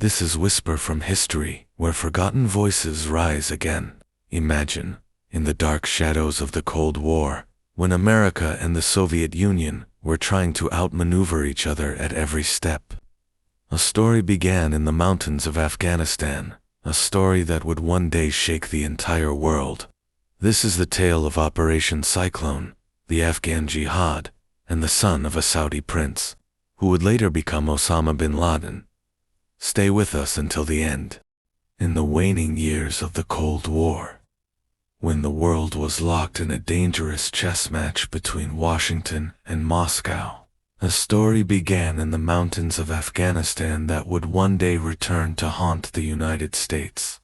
This is Whisper from History, where forgotten voices rise again. Imagine, in the dark shadows of the Cold War, when America and the Soviet Union were trying to outmaneuver each other at every step. A story began in the mountains of Afghanistan, a story that would one day shake the entire world. This is the tale of Operation Cyclone, the Afghan jihad, and the son of a Saudi prince, who would later become Osama bin Laden. Stay with us until the end. In the waning years of the Cold War, when the world was locked in a dangerous chess match between Washington and Moscow, a story began in the mountains of Afghanistan that would one day return to haunt the United States.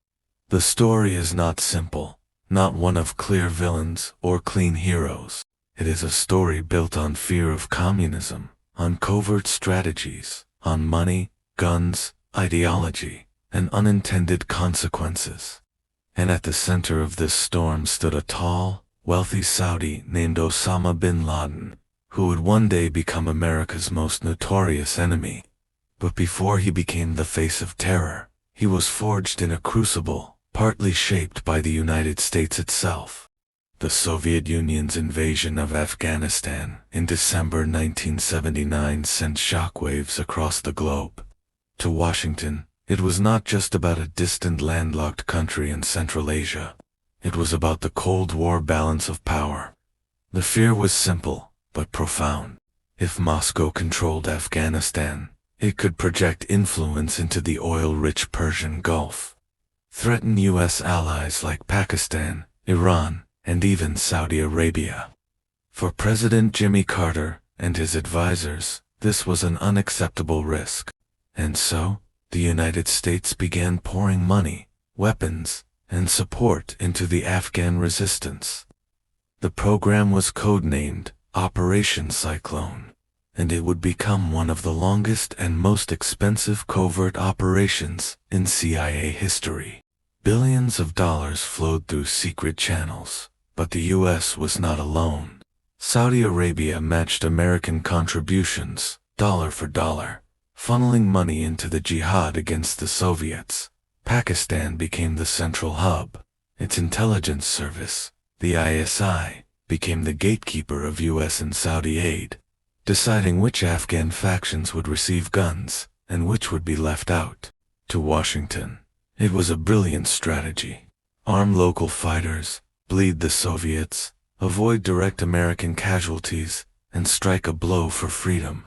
The story is not simple, not one of clear villains or clean heroes. It is a story built on fear of communism, on covert strategies, on money, guns, ideology, and unintended consequences. And at the center of this storm stood a tall, wealthy Saudi named Osama bin Laden, who would one day become America's most notorious enemy. But before he became the face of terror, he was forged in a crucible, partly shaped by the United States itself. The Soviet Union's invasion of Afghanistan in December 1979 sent shockwaves across the globe. To Washington, it was not just about a distant landlocked country in Central Asia. It was about the Cold War balance of power. The fear was simple, but profound. If Moscow controlled Afghanistan, it could project influence into the oil-rich Persian Gulf, threaten U.S. allies like Pakistan, Iran, and even Saudi Arabia. For President Jimmy Carter and his advisors, this was an unacceptable risk. And so, the United States began pouring money, weapons, and support into the Afghan resistance. The program was codenamed Operation Cyclone, and it would become one of the longest and most expensive covert operations in CIA history. Billions of dollars flowed through secret channels, but the U.S. was not alone. Saudi Arabia matched American contributions, dollar for dollar, funneling money into the jihad against the Soviets. Pakistan became the central hub. Its intelligence service, the ISI, became the gatekeeper of U.S. and Saudi aid, deciding which Afghan factions would receive guns and which would be left out. To Washington, it was a brilliant strategy. Arm local fighters, bleed the Soviets, avoid direct American casualties, and strike a blow for freedom.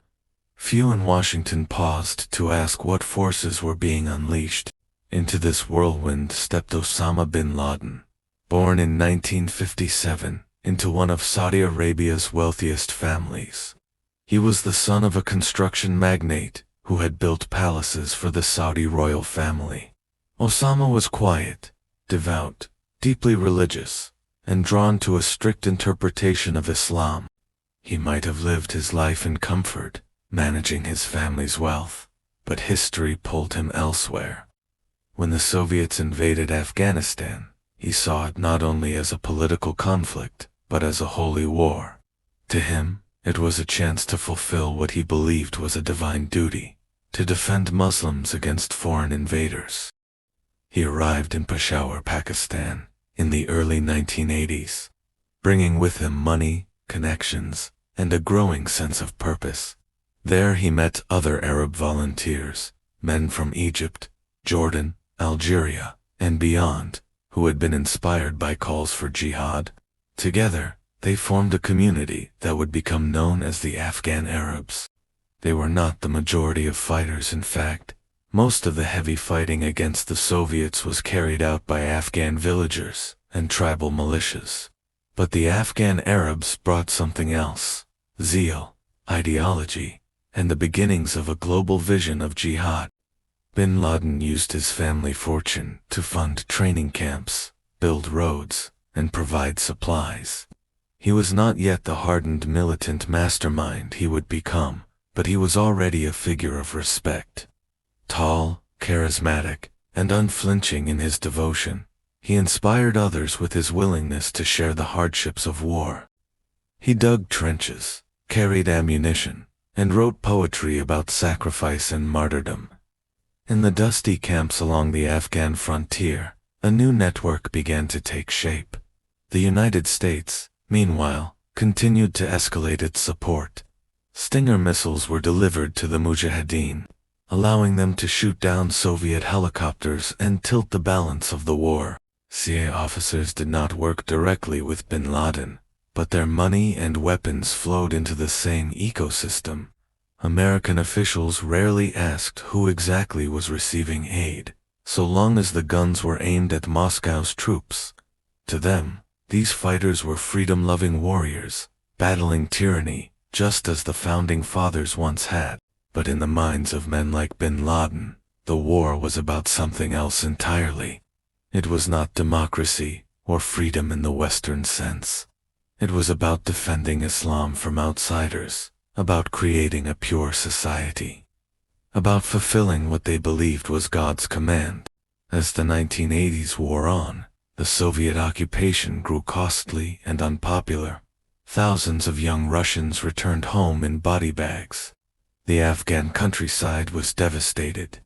Few in Washington paused to ask what forces were being unleashed. Into this whirlwind stepped Osama bin Laden, born in 1957 into one of Saudi Arabia's wealthiest families. He was the son of a construction magnate who had built palaces for the Saudi royal family. Osama was quiet, devout, deeply religious, and drawn to a strict interpretation of Islam. He might have lived his life in comfort, managing his family's wealth, but history pulled him elsewhere. When the Soviets invaded Afghanistan, he saw it not only as a political conflict, but as a holy war. To him, it was a chance to fulfill what he believed was a divine duty, to defend Muslims against foreign invaders. He arrived in Peshawar, Pakistan, in the early 1980s, bringing with him money, connections, and a growing sense of purpose. There he met other Arab volunteers, men from Egypt, Jordan, Algeria, and beyond, who had been inspired by calls for jihad. Together, they formed a community that would become known as the Afghan Arabs. They were not the majority of fighters, in fact. Most of the heavy fighting against the Soviets was carried out by Afghan villagers and tribal militias. But the Afghan Arabs brought something else: zeal, ideology, and the beginnings of a global vision of jihad. Bin Laden used his family fortune to fund training camps, build roads, and provide supplies. He was not yet the hardened militant mastermind he would become, but he was already a figure of respect. Tall, charismatic, and unflinching in his devotion, he inspired others with his willingness to share the hardships of war. He dug trenches, carried ammunition, and wrote poetry about sacrifice and martyrdom. In the dusty camps along the Afghan frontier, a new network began to take shape. The United States, meanwhile, continued to escalate its support. Stinger missiles were delivered to the Mujahideen, allowing them to shoot down Soviet helicopters and tilt the balance of the war. CIA officers did not work directly with bin Laden, but their money and weapons flowed into the same ecosystem. American officials rarely asked who exactly was receiving aid, so long as the guns were aimed at Moscow's troops. To them, these fighters were freedom-loving warriors, battling tyranny, just as the Founding Fathers once had. But in the minds of men like bin Laden, the war was about something else entirely. It was not democracy or freedom in the Western sense. It was about defending Islam from outsiders, about creating a pure society, about fulfilling what they believed was God's command. As the 1980s wore on, the Soviet occupation grew costly and unpopular. Thousands of young Russians returned home in body bags. The Afghan countryside was devastated.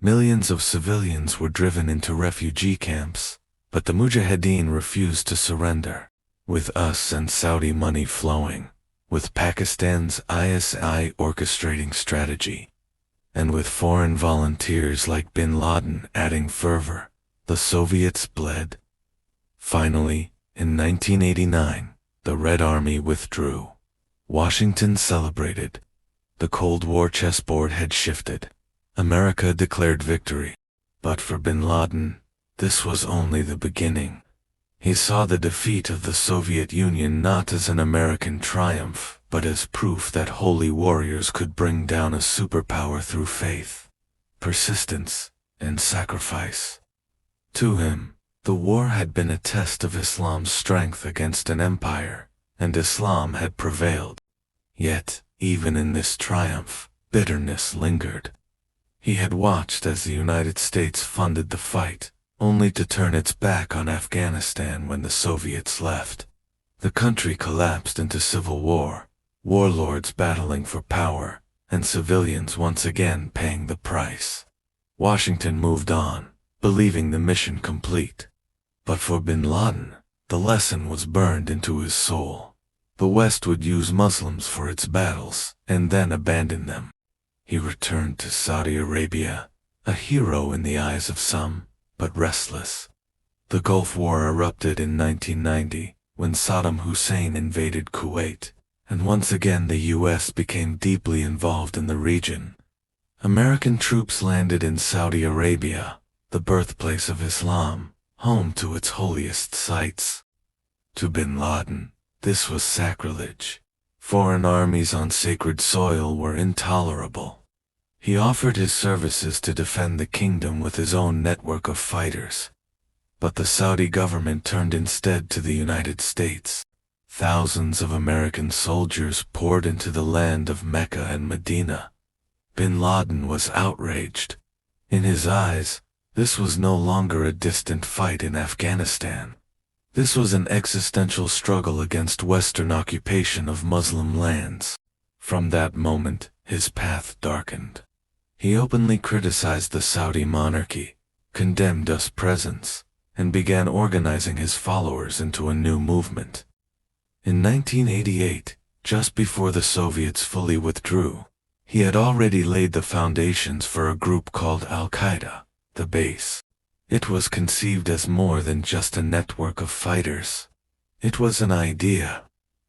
Millions of civilians were driven into refugee camps, but the Mujahideen refused to surrender. With US and Saudi money flowing, with Pakistan's ISI orchestrating strategy, and with foreign volunteers like bin Laden adding fervor, the Soviets bled. Finally, in 1989, the Red Army withdrew. Washington celebrated. The Cold War chessboard had shifted. America declared victory. But for bin Laden, this was only the beginning. He saw the defeat of the Soviet Union not as an American triumph, but as proof that holy warriors could bring down a superpower through faith, persistence, and sacrifice. To him, the war had been a test of Islam's strength against an empire, and Islam had prevailed. Yet, even in this triumph, bitterness lingered. He had watched as the United States funded the fight, only to turn its back on Afghanistan when the Soviets left. The country collapsed into civil war, warlords battling for power, and civilians once again paying the price. Washington moved on, believing the mission complete. But for bin Laden, the lesson was burned into his soul. The West would use Muslims for its battles, and then abandon them. He returned to Saudi Arabia, a hero in the eyes of some, but restless. The Gulf War erupted in 1990, when Saddam Hussein invaded Kuwait, and once again the U.S. became deeply involved in the region. American troops landed in Saudi Arabia, the birthplace of Islam, home to its holiest sites. To bin Laden, this was sacrilege. Foreign armies on sacred soil were intolerable. He offered his services to defend the kingdom with his own network of fighters. But the Saudi government turned instead to the United States. Thousands of American soldiers poured into the land of Mecca and Medina. Bin Laden was outraged. In his eyes, this was no longer a distant fight in Afghanistan. This was an existential struggle against Western occupation of Muslim lands. From that moment, his path darkened. He openly criticized the Saudi monarchy, condemned US presence, and began organizing his followers into a new movement. In 1988, just before the Soviets fully withdrew, he had already laid the foundations for a group called al-Qaeda, the base. It was conceived as more than just a network of fighters. It was an idea,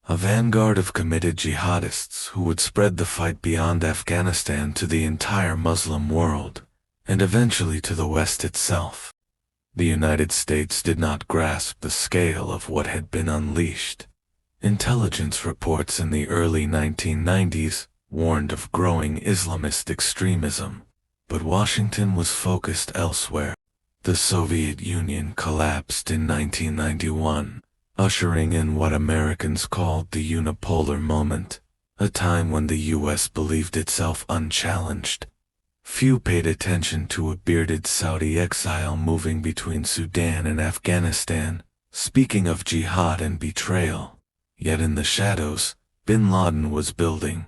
a vanguard of committed jihadists who would spread the fight beyond Afghanistan to the entire Muslim world, and eventually to the West itself. The United States did not grasp the scale of what had been unleashed. Intelligence reports in the early 1990s warned of growing Islamist extremism, but Washington was focused elsewhere. The Soviet Union collapsed in 1991, ushering in what Americans called the unipolar moment, a time when the U.S. believed itself unchallenged. Few paid attention to a bearded Saudi exile moving between Sudan and Afghanistan, speaking of jihad and betrayal. Yet in the shadows, bin Laden was building.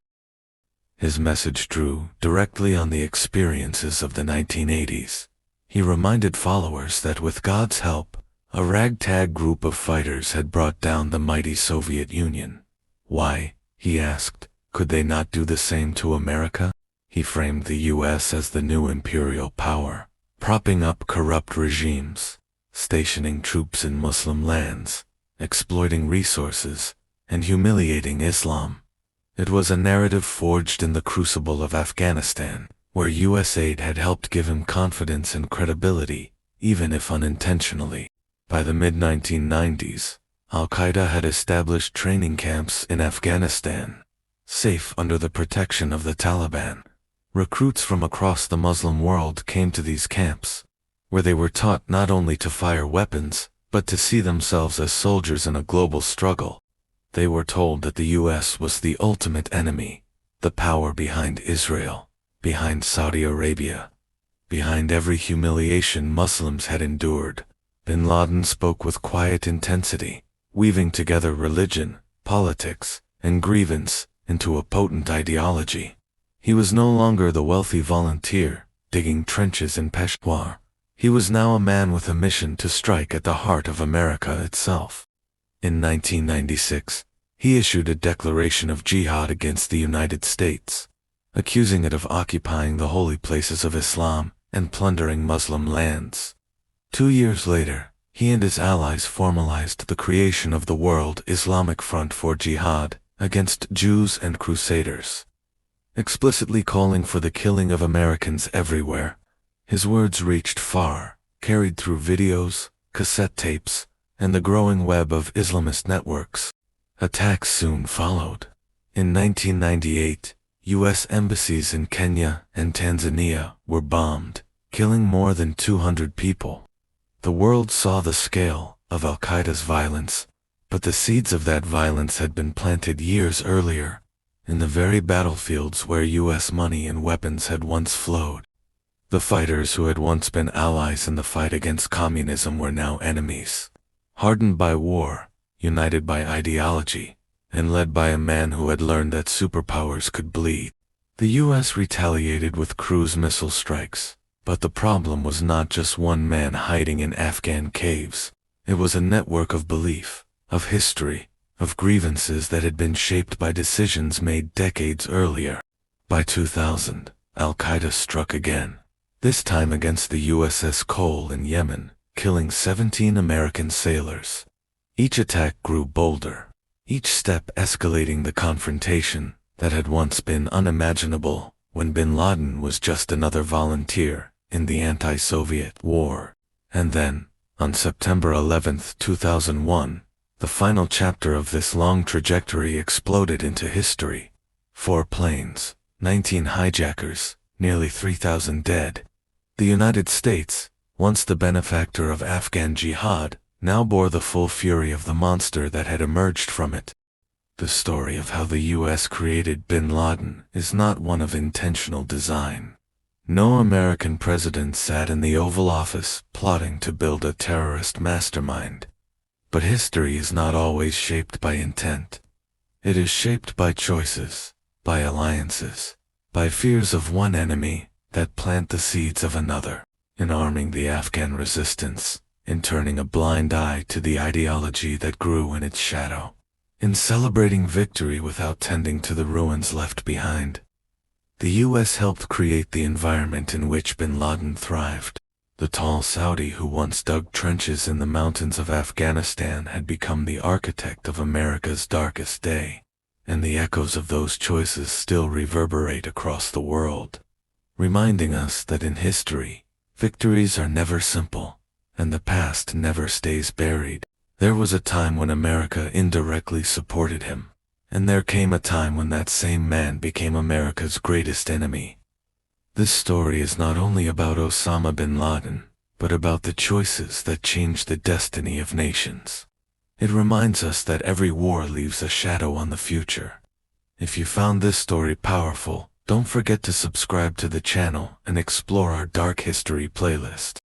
His message drew directly on the experiences of the 1980s. He reminded followers that with God's help, a ragtag group of fighters had brought down the mighty Soviet Union. Why, he asked, could they not do the same to America? He framed the U.S. as the new imperial power, propping up corrupt regimes, stationing troops in Muslim lands, exploiting resources, and humiliating Islam. It was a narrative forged in the crucible of Afghanistan, where U.S. aid had helped give him confidence and credibility, even if unintentionally. By the mid-1990s, al-Qaeda had established training camps in Afghanistan, safe under the protection of the Taliban. Recruits from across the Muslim world came to these camps, where they were taught not only to fire weapons, but to see themselves as soldiers in a global struggle. They were told that the U.S. was the ultimate enemy, the power behind Israel, behind Saudi Arabia, behind every humiliation Muslims had endured. Bin Laden spoke with quiet intensity, weaving together religion, politics, and grievance into a potent ideology. He was no longer the wealthy volunteer, digging trenches in Peshawar. He was now a man with a mission to strike at the heart of America itself. In 1996, he issued a declaration of jihad against the United States, accusing it of occupying the holy places of Islam and plundering Muslim lands. 2 years later, he and his allies formalized the creation of the World Islamic Front for Jihad against Jews and Crusaders, explicitly calling for the killing of Americans everywhere. His words reached far, carried through videos, cassette tapes, and the growing web of Islamist networks. Attacks soon followed. In 1998, U.S. embassies in Kenya and Tanzania were bombed, killing more than 200 people. The world saw the scale of al-Qaeda's violence, but the seeds of that violence had been planted years earlier, in the very battlefields where U.S. money and weapons had once flowed. The fighters who had once been allies in the fight against communism were now enemies, hardened by war, united by ideology, and led by a man who had learned that superpowers could bleed. The U.S. retaliated with cruise missile strikes, but the problem was not just one man hiding in Afghan caves. It was a network of belief, of history, of grievances that had been shaped by decisions made decades earlier. By 2000, al-Qaeda struck again, this time against the USS Cole in Yemen, killing 17 American sailors. Each attack grew bolder, each step escalating the confrontation that had once been unimaginable when bin Laden was just another volunteer in the anti-Soviet war. And then, on September 11, 2001, the final chapter of this long trajectory exploded into history. 4 planes, 19 hijackers, nearly 3,000 dead. The United States, once the benefactor of Afghan jihad, now bore the full fury of the monster that had emerged from it. The story of how the U.S. created bin Laden is not one of intentional design. No American president sat in the Oval Office plotting to build a terrorist mastermind. But history is not always shaped by intent. It is shaped by choices, by alliances, by fears of one enemy that plant the seeds of another, in arming the Afghan resistance, in turning a blind eye to the ideology that grew in its shadow, in celebrating victory without tending to the ruins left behind. The U.S. helped create the environment in which bin Laden thrived. The tall Saudi who once dug trenches in the mountains of Afghanistan had become the architect of America's darkest day, and the echoes of those choices still reverberate across the world, reminding us that in history, victories are never simple, and the past never stays buried. There was a time when America indirectly supported him, and there came a time when that same man became America's greatest enemy. This story is not only about Osama bin Laden, but about the choices that changed the destiny of nations. It reminds us that every war leaves a shadow on the future. If you found this story powerful, don't forget to subscribe to the channel and explore our Dark History playlist.